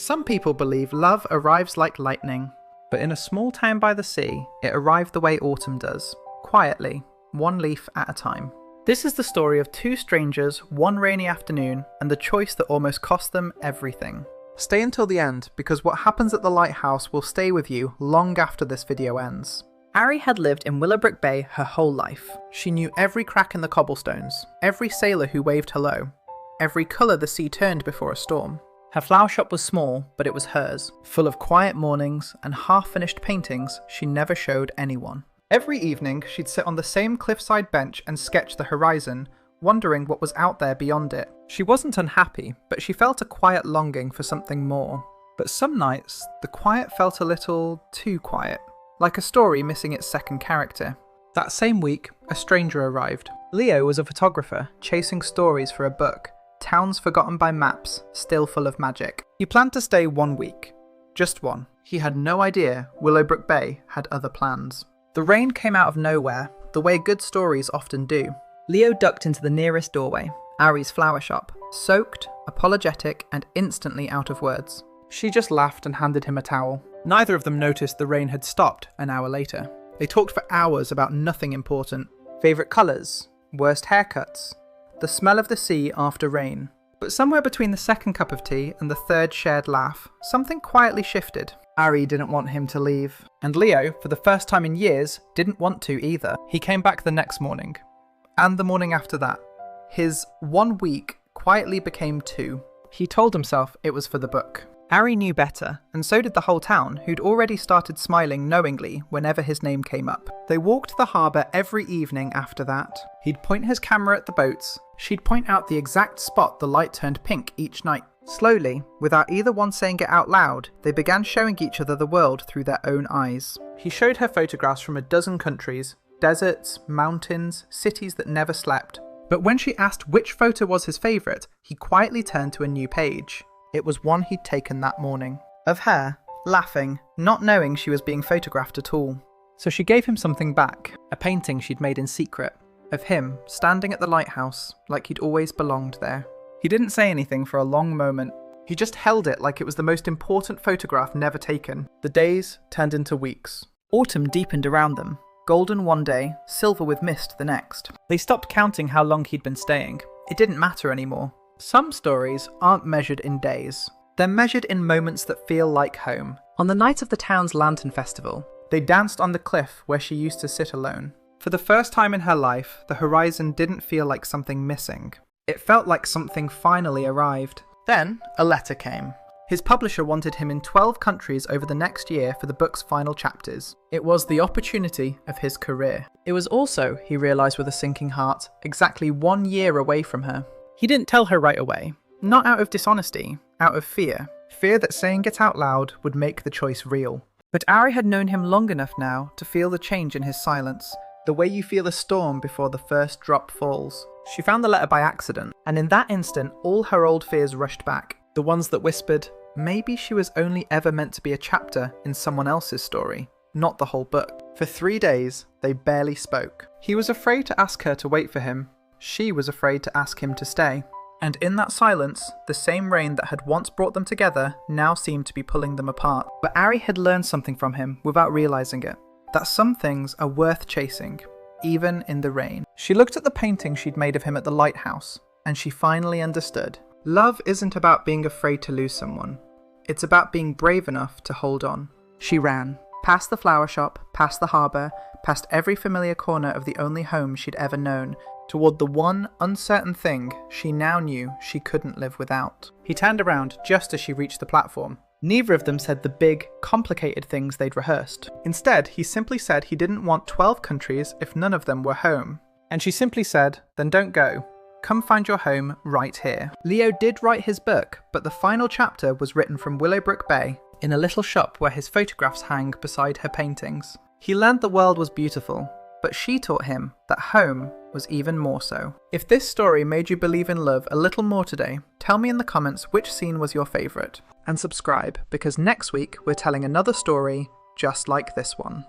Some people believe love arrives like lightning, but in a small town by the sea, it arrived the way autumn does, quietly, one leaf at a time. This is the story of two strangers, one rainy afternoon, and the choice that almost cost them everything. Stay until the end, because what happens at the lighthouse will stay with you long after this video ends. Ari had lived in Willowbrook Bay her whole life. She knew every crack in the cobblestones, every sailor who waved hello, every colour the sea turned before a storm. Her flower shop was small, but it was hers, full of quiet mornings and half-finished paintings she never showed anyone. Every evening, she'd sit on the same cliffside bench and sketch the horizon, wondering what was out there beyond it. She wasn't unhappy, but she felt a quiet longing for something more. But some nights, the quiet felt a little too quiet, like a story missing its second character. That same week, a stranger arrived. Leo was a photographer, chasing stories for a book. Towns forgotten by maps, still full of magic. He planned to stay 1 week. Just one. He had no idea Willowbrook Bay had other plans. The rain came out of nowhere, the way good stories often do. Leo ducked into the nearest doorway, Ari's flower shop, soaked, apologetic, and instantly out of words. She just laughed and handed him a towel. Neither of them noticed the rain had stopped an hour later. They talked for hours about nothing important. Favourite colours, worst haircuts, the smell of the sea after rain. But somewhere between the second cup of tea and the third shared laugh, something quietly shifted. Ari didn't want him to leave. And Leo, for the first time in years, didn't want to either. He came back the next morning. And the morning after that. His 1 week quietly became 2. He told himself it was for the book. Ari knew better, and so did the whole town, who'd already started smiling knowingly whenever his name came up. They walked the harbour every evening after that. He'd point his camera at the boats. She'd point out the exact spot the light turned pink each night. Slowly, without either one saying it out loud, they began showing each other the world through their own eyes. He showed her photographs from a dozen countries, deserts, mountains, cities that never slept. But when she asked which photo was his favourite, he quietly turned to a new page. It was one he'd taken that morning. Of her, laughing, not knowing she was being photographed at all. So she gave him something back, a painting she'd made in secret, of him standing at the lighthouse like he'd always belonged there. He didn't say anything for a long moment. He just held it like it was the most important photograph never taken. The days turned into weeks. Autumn deepened around them, golden one day, silver with mist the next. They stopped counting how long he'd been staying. It didn't matter anymore. Some stories aren't measured in days. They're measured in moments that feel like home. On the night of the town's lantern festival, they danced on the cliff where she used to sit alone. For the first time in her life, the horizon didn't feel like something missing. It felt like something finally arrived. Then, a letter came. His publisher wanted him in 12 countries over the next year for the book's final chapters. It was the opportunity of his career. It was also, he realised with a sinking heart, exactly 1 year away from her. He didn't tell her right away. Not out of dishonesty, out of fear. Fear that saying it out loud would make the choice real. But Ari had known him long enough now to feel the change in his silence. The way you feel a storm before the first drop falls. She found the letter by accident, and in that instant all her old fears rushed back. The ones that whispered, maybe she was only ever meant to be a chapter in someone else's story, not the whole book. For 3 days, they barely spoke. He was afraid to ask her to wait for him. She was afraid to ask him to stay. And in that silence, the same rain that had once brought them together now seemed to be pulling them apart. But Ari had learned something from him without realising it. That some things are worth chasing, even in the rain. She looked at the painting she'd made of him at the lighthouse, and she finally understood. Love isn't about being afraid to lose someone. It's about being brave enough to hold on. She ran, past the flower shop, past the harbour, past every familiar corner of the only home she'd ever known, toward the one uncertain thing she now knew she couldn't live without. He turned around just as she reached the platform. Neither of them said the big, complicated things they'd rehearsed. Instead, he simply said he didn't want 12 countries if none of them were home. And she simply said, then don't go. Come find your home right here. Leo did write his book, but the final chapter was written from Willowbrook Bay, in a little shop where his photographs hang beside her paintings. He learned the world was beautiful, but she taught him that home was even more so. If this story made you believe in love a little more today, tell me in the comments which scene was your favourite. And subscribe, because next week we're telling another story just like this one.